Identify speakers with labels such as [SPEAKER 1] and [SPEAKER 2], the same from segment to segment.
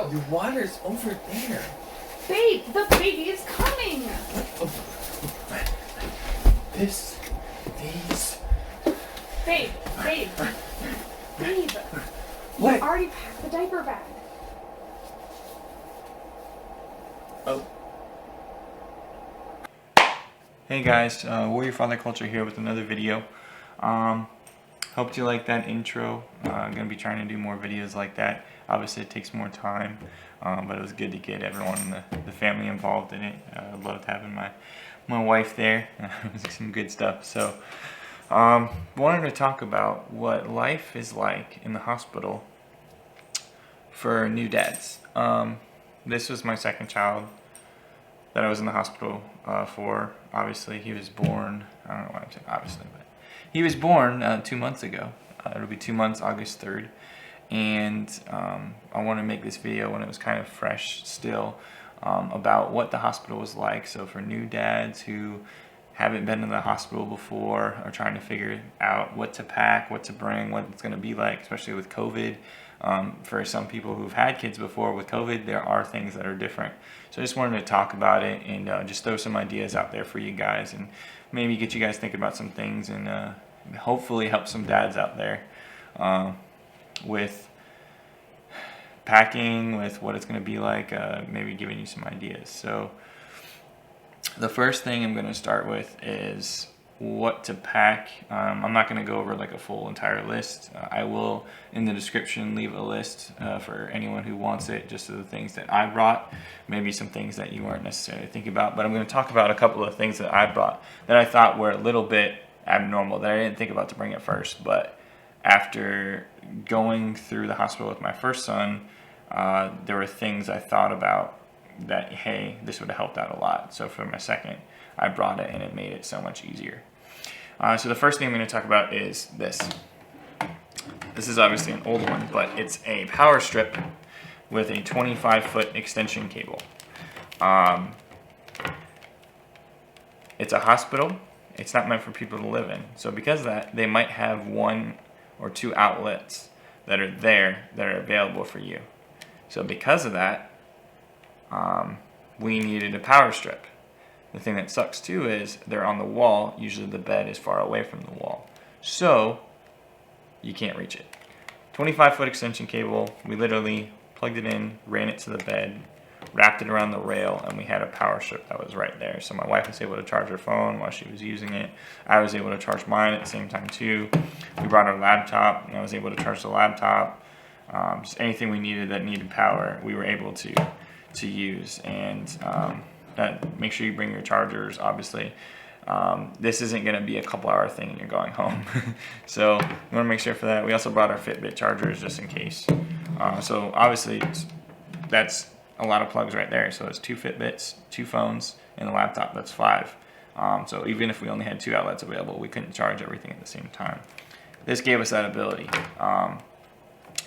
[SPEAKER 1] intro.
[SPEAKER 2] Your water's over there.
[SPEAKER 1] Babe, the baby is coming.
[SPEAKER 2] These.
[SPEAKER 1] Babe.
[SPEAKER 2] What?
[SPEAKER 1] You already packed the diaper bag.
[SPEAKER 2] Oh. Hey guys, Warrior Father Culture here with another video. Hope you like that intro. I'm going to be trying to do more videos like that. Obviously it takes more time, but it was good to get everyone in the family involved in it. I loved having my wife there. It was some good stuff. So, wanted to talk about what life is like in the hospital for new dads. This was my second child that I was in the hospital for. Obviously, he was born, I don't know why I'm saying obviously, but he was born 2 months ago. It'll be 2 months, August 3rd. And I want to make this video when it was kind of fresh still about what the hospital was like. So for new dads who haven't been in the hospital before, are trying to figure out what to pack, what to bring, what it's going to be like, especially with COVID. For some people who've had kids before with COVID, there are things that are different. So I just wanted to talk about it and just throw some ideas out there for you guys and maybe get you guys thinking about some things and hopefully help some dads out there with packing, with what it's going to be like, maybe giving you some ideas. So the first thing I'm going to start with is what to pack. I'm not going to go over like a full entire list. I will in the description leave a list for anyone who wants it, just of the things that I brought, maybe some things that you weren't necessarily thinking about, but I'm going to talk about a couple of things that I brought that I thought were a little bit abnormal that I didn't think about to bring at first, but after going through the hospital with my first son, there were things I thought about that, hey, this would have helped out a lot. So for my second, I brought it and it made it so much easier. So the first thing I'm going to talk about is this. This is obviously an old one, but it's a power strip with a 25-foot extension cable. It's a hospital. It's not meant for people to live in. So because of that, they might have 1 or 2 outlets that are there that are available for you. So because of that, we needed a power strip. The thing that sucks too is they're on the wall. Usually the bed is far away from the wall, so you can't reach it. 25-foot extension cable. We literally plugged it in, ran it to the bed, wrapped it around the rail, and we had a power strip that was right there. So my wife was able to charge her phone while she was using it. I was able to charge mine at the same time too. We brought our laptop, and I was able to charge the laptop. Just anything we needed that needed power, we were able to use. And make sure you bring your chargers, obviously. This isn't going to be a couple-hour thing and you're going home. So we want to make sure for that. We also brought our Fitbit chargers just in case. So obviously that's a lot of plugs right there. So it's 2 Fitbits, 2 phones, and a laptop. That's 5. So even if we only had 2 outlets available, we couldn't charge everything at the same time. This gave us that ability.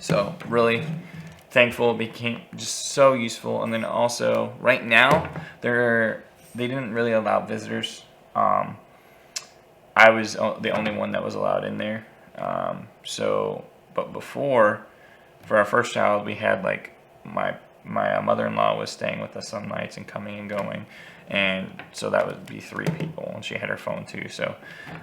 [SPEAKER 2] So really thankful. It became just so useful. And then also right now they didn't really allow visitors. I was the only one that was allowed in there. But before, for our first child, we had like my mother-in-law was staying with us some nights and coming and going, and so that would be 3 people, and she had her phone too. So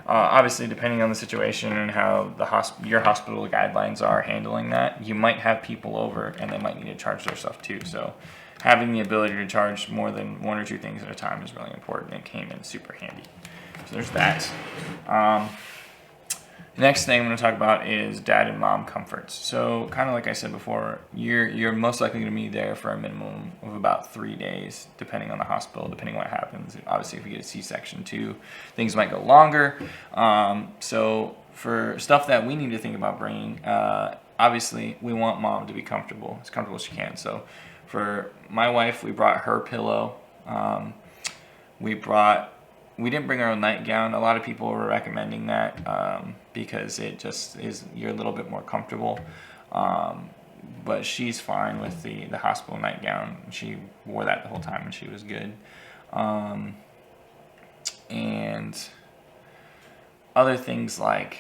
[SPEAKER 2] obviously, depending on the situation and how your hospital guidelines are handling that, you might have people over and they might need to charge their stuff too. So having the ability to charge more than 1 or 2 things at a time is really important. It came in super handy. So there's that. Next thing I'm going to talk about is dad and mom comforts. So kind of like I said before, you're most likely going to be there for a minimum of about 3 days, depending on the hospital, depending on what happens. Obviously, if you get a C-section too, things might go longer. So for stuff that we need to think about bringing, obviously we want mom to be comfortable as she can. So for my wife, we brought her pillow. We didn't bring our own nightgown. A lot of people were recommending that because it just is, you're a little bit more comfortable. But she's fine with the hospital nightgown. She wore that the whole time and she was good. And other things like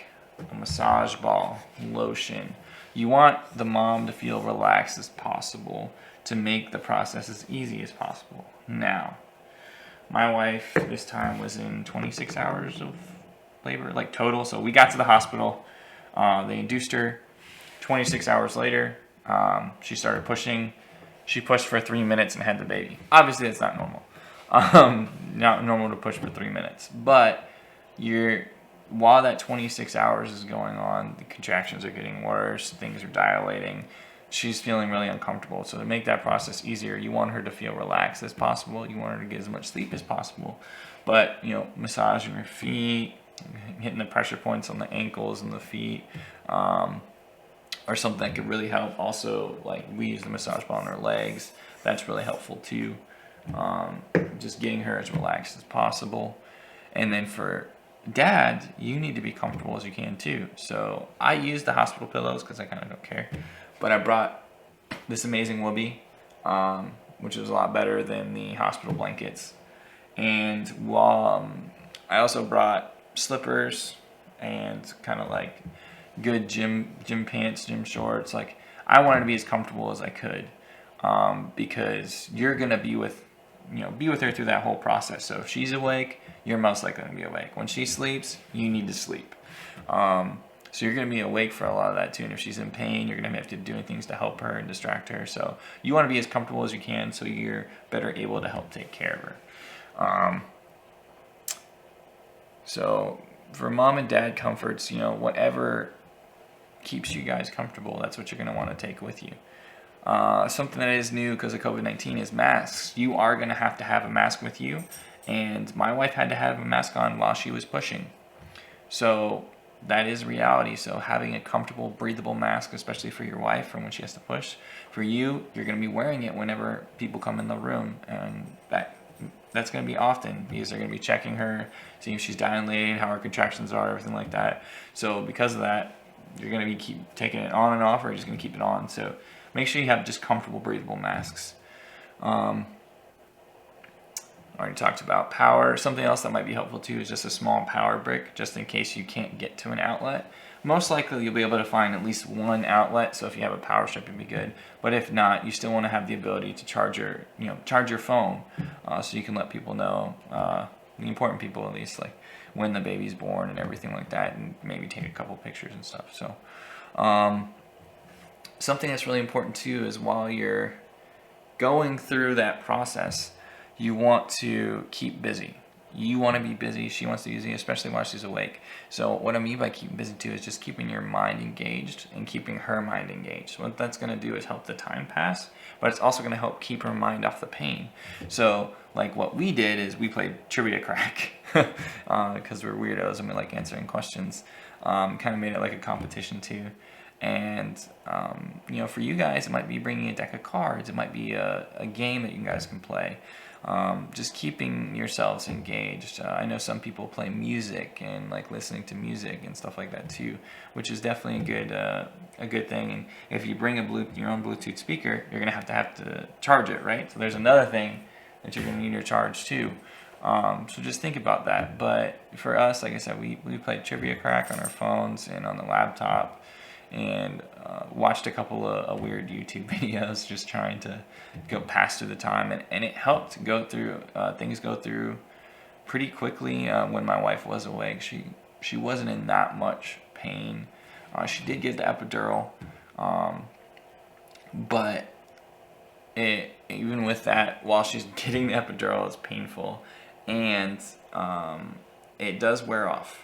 [SPEAKER 2] a massage ball, lotion. You want the mom to feel relaxed as possible to make the process as easy as possible. Now, my wife this time was in 26 hours of labor, like total. So we got to the hospital. They induced her. 26 hours later, she started pushing. She pushed for 3 minutes and had the baby. Obviously, that's not normal. Not normal to push for 3 minutes. But while that 26 hours is going on, the contractions are getting worse. Things are dilating. She's feeling really uncomfortable. So to make that process easier, you want her to feel relaxed as possible. You want her to get as much sleep as possible. But, massaging her feet, hitting the pressure points on the ankles and the feet, or something that could really help. Also, like we use the massage ball on her legs. That's really helpful too. Just getting her as relaxed as possible. And then for dad, you need to be comfortable as you can too. So I use the hospital pillows because I kind of don't care. But I brought this amazing Woobie, which is a lot better than the hospital blankets. And I also brought slippers and kind of like good gym pants, gym shorts. Like I wanted to be as comfortable as I could, because you're gonna be with her through that whole process. So if she's awake, you're most likely gonna be awake. When she sleeps, you need to sleep. So you're gonna be awake for a lot of that too. And if she's in pain, you're gonna have to do things to help her and distract her. So you want to be as comfortable as you can, so you're better able to help take care of her. So for mom and dad comforts, whatever keeps you guys comfortable, that's what you're going to want to take with you. Something that is new because of COVID-19 is masks. You are going to have a mask with you, and my wife had to have a mask on while she was pushing. So that is reality. So having a comfortable, breathable mask, especially for your wife for when she has to push, for you, you're going to be wearing it whenever people come in the room, and that's going to be often because they're going to be checking her, seeing if she's dilating, how her contractions are, everything like that. So because of that, you're going to be keep taking it on and off, or you're just going to keep it on. So make sure you have just comfortable, breathable masks. Already talked about power. Something else that might be helpful too is just a small power brick, just in case you can't get to an outlet. Most likely you'll be able to find at least one outlet, so if you have a power strip, it'd be good. But if not, you still want to have the ability to charge your phone, so you can let people know, the important people at least, like when the baby's born and everything like that, and maybe take a couple pictures and stuff. So something that's really important too is while you're going through that process, you want to keep busy. You want to be busy. She wants to be busy, especially while she's awake. So what I mean by keeping busy too is just keeping your mind engaged and keeping her mind engaged. What that's going to do is help the time pass, but it's also going to help keep her mind off the pain. So like what we did is we played trivia crack because we're weirdos and we like answering questions. Kind of made it like a competition too. And for you guys, it might be bringing a deck of cards. It might be a game that you guys can play. Just keeping yourselves engaged. I know some people play music and like listening to music and stuff like that too, which is definitely a good thing. And if you bring your own Bluetooth speaker, you're gonna have to charge it, right? So there's another thing that you're gonna need to charge too. So just think about that. But for us, like I said, we played trivia crack on our phones and on the laptop, and watched a couple of weird YouTube videos just trying to pass through the time, and it helped go through things go through pretty quickly. When my wife was awake, she wasn't in that much pain. She did get the epidural, but even with that, while she's getting the epidural, it's painful, and it does wear off.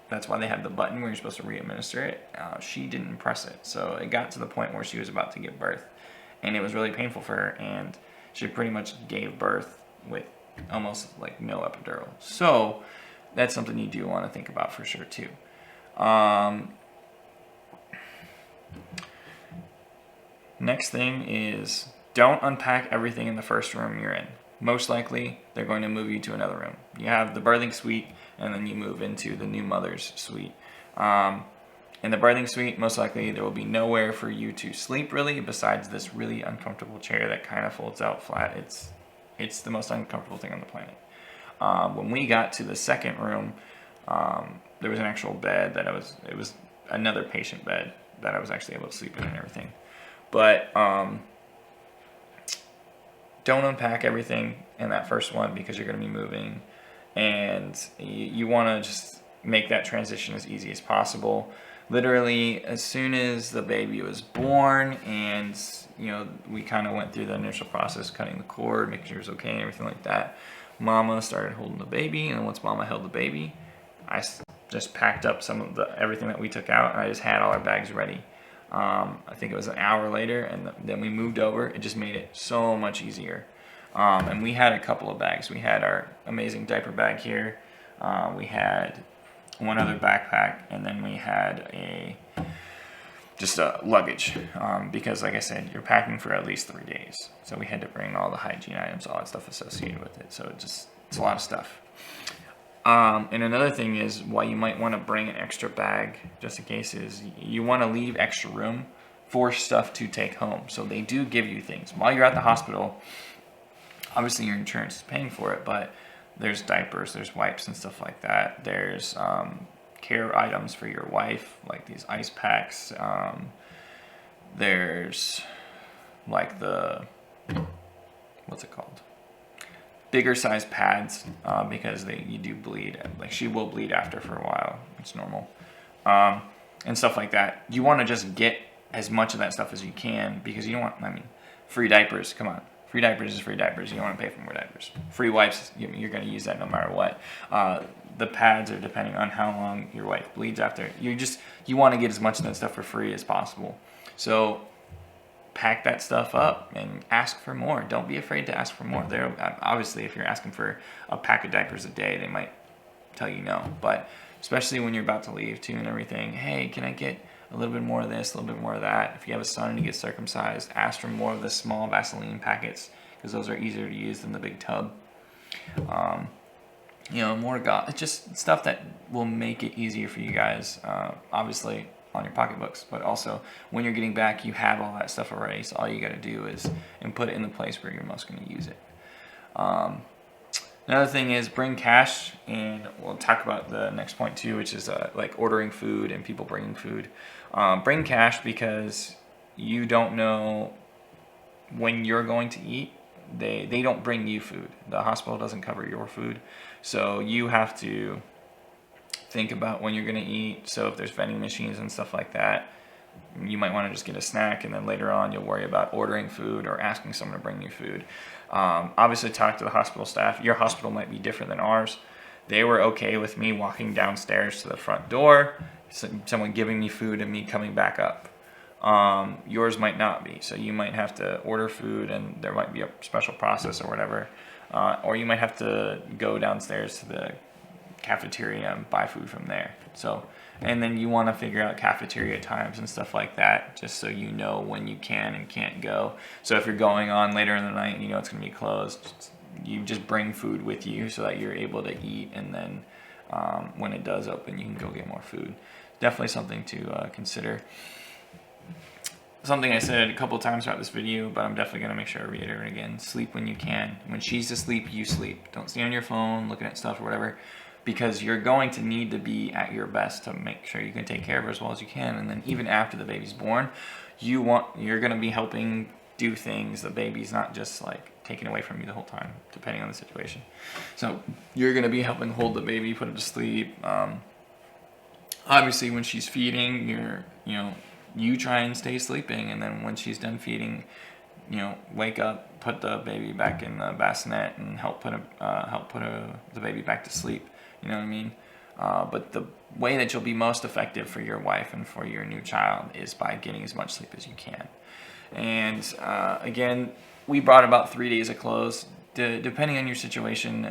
[SPEAKER 2] That's why they have the button where you're supposed to re-administer it. She didn't press it, so it got to the point where she was about to give birth, and it was really painful for her, and she pretty much gave birth with almost like no epidural. So that's something you do want to think about for sure too. Next thing is, don't unpack everything in the first room you're in. Most likely, they're going to move you to another room. You have the birthing suite, and then you move into the new mother's suite. In the birthing suite, most likely there will be nowhere for you to sleep really, besides this really uncomfortable chair that kind of folds out flat. It's the most uncomfortable thing on the planet. When we got to the second room, there was an actual bed that it was another patient bed that I was actually able to sleep in and everything. But don't unpack everything in that first one because you're going to be moving, and you want to just make that transition as easy as possible. Literally, as soon as the baby was born, and we kind of went through the initial process, cutting the cord, making sure it was okay, and everything like that. Mama started holding the baby, and once Mama held the baby, I just packed up some of everything that we took out, and I just had all our bags ready. I think it was an hour later, and then we moved over. It just made it so much easier. And we had a couple of bags. We had our amazing diaper bag here. We had one other backpack, and then we had just a luggage, because like I said, you're packing for at least 3 days. So we had to bring all the hygiene items, all that stuff associated with it. So it's a lot of stuff. And another thing is why you might want to bring an extra bag just in case is you want to leave extra room for stuff to take home. So they do give you things while you're at the hospital. Obviously your insurance is paying for it, but there's diapers, there's wipes and stuff like that. There's care items for your wife, like these ice packs. There's like what's it called? Bigger size pads, because you do bleed. Like she will bleed after for a while. It's normal. And stuff like that. You want to just get as much of that stuff as you can because you don't want, free diapers, come on. Free diapers is free diapers. You don't want to pay for more diapers. Free wipes, you're going to use that no matter what. The pads are depending on how long your wife bleeds after. You want to get as much of that stuff for free as possible. So pack that stuff up and ask for more. Don't be afraid to ask for more. Obviously, if you're asking for a pack of diapers a day, they might tell you no. But especially when you're about to leave too and everything, hey, can I get a little bit more of this, a little bit more of that? If you have a son and he gets circumcised, ask for more of the small Vaseline packets because those are easier to use than the big tub. It's just stuff that will make it easier for you guys. Obviously, on your pocketbooks, but also when you're getting back, you have all that stuff already. So all you got to do is put it in the place where you're most going to use it. Another thing is bring cash, and we'll talk about the next point too, which is like ordering food and people bringing food. Bring cash because you don't know when you're going to eat. They don't bring you food. The hospital doesn't cover your food, so you have to think about when you're going to eat. So if there's vending machines and stuff like that, you might want to just get a snack, and then later on you'll worry about ordering food or asking someone to bring you food. Obviously talk to the hospital staff. Your hospital might be different than ours. They were okay with me walking downstairs to the front door, someone giving me food and me coming back up. Yours might not be, so you might have to order food and there might be a special process or whatever, or you might have to go downstairs to the cafeteria and buy food from there. So, and then you want to figure out cafeteria times and stuff like that, just so you know when you can and can't go. So if you're going on later in the night and you know it's going to be closed, you just bring food with you so that you're able to eat, and then when it does open, you can go get more food. Definitely something to consider. Something I said a couple of times throughout this video, but I'm definitely going to make sure I reiterate again. Sleep when you can. When she's asleep, you sleep. Don't stay on your phone looking at stuff or whatever, because you're going to need to be at your best to make sure you can take care of her as well as you can. And then even after the baby's born, you're going to be helping do things. The baby's not just like taken away from you the whole time, depending on the situation. So you're going to be helping hold the baby, put her to sleep. Obviously, when she's feeding, you try and stay sleeping, and then when she's done feeding, wake up, put the baby back in the bassinet, and help put the baby back to sleep. You know what I mean? But the way that you'll be most effective for your wife and for your new child is by getting as much sleep as you can. And again, we brought about 3 days of clothes. Depending on your situation,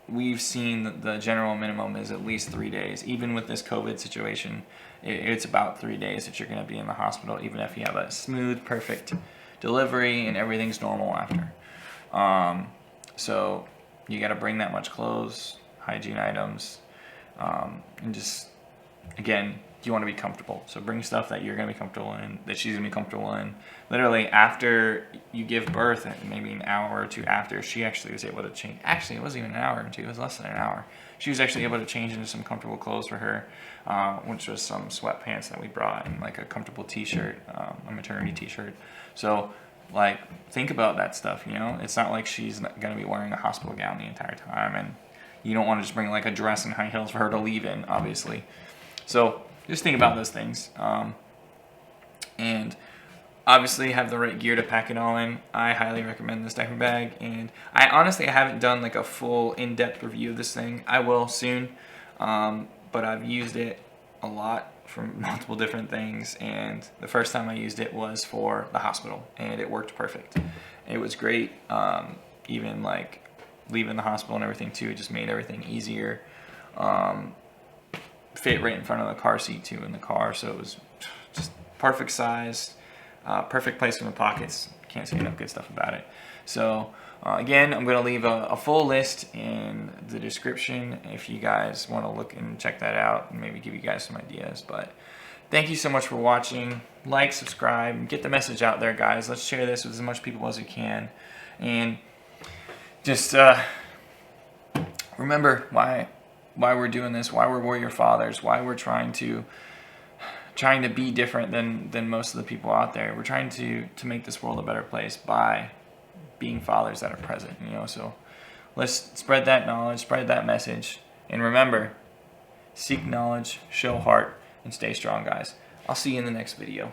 [SPEAKER 2] we've seen the general minimum is at least 3 days. Even with this COVID situation, it's about 3 days that you're going to be in the hospital, even if you have a smooth, perfect delivery and everything's normal after. So you got to bring that much clothes, hygiene items, and just, again, you want to be comfortable. So bring stuff that you're going to be comfortable in, that she's going to be comfortable in. Literally, after you give birth, maybe an hour or two after, she actually was able to change. Actually, it wasn't even an hour or two. It was less than an hour. She was actually able to change into some comfortable clothes for her, which was some sweatpants that we brought and like a comfortable t-shirt, a maternity t-shirt. So, like, think about that stuff, you know? It's not like she's going to be wearing a hospital gown the entire time, and you don't want to just bring like a dress and high heels for her to leave in, obviously. So just think about those things. And obviously have the right gear to pack it all in. I highly recommend this diaper bag, and I honestly haven't done like a full in-depth review of this thing. I will soon, but I've used it a lot for multiple different things, and the first time I used it was for the hospital, and it worked perfect. It was great. Even like leaving the hospital and everything too, it just made everything easier. Fit right in front of the car seat too in the car, so it was just perfect size, perfect place in the pockets. Can't say enough good stuff about it. So again, I'm going to leave a full list in the description if you guys want to look and check that out and maybe give you guys some ideas. But thank you so much for watching. Like, subscribe, get the message out there, guys. Let's share this with as much people as we can, and just remember why we're doing this, why we're warrior fathers, why we're trying to be different than most of the people out there. We're trying to make this world a better place by being fathers that are present, you know. So let's spread that knowledge, spread that message, and remember, seek knowledge, show heart, and stay strong, guys. I'll see you in the next video.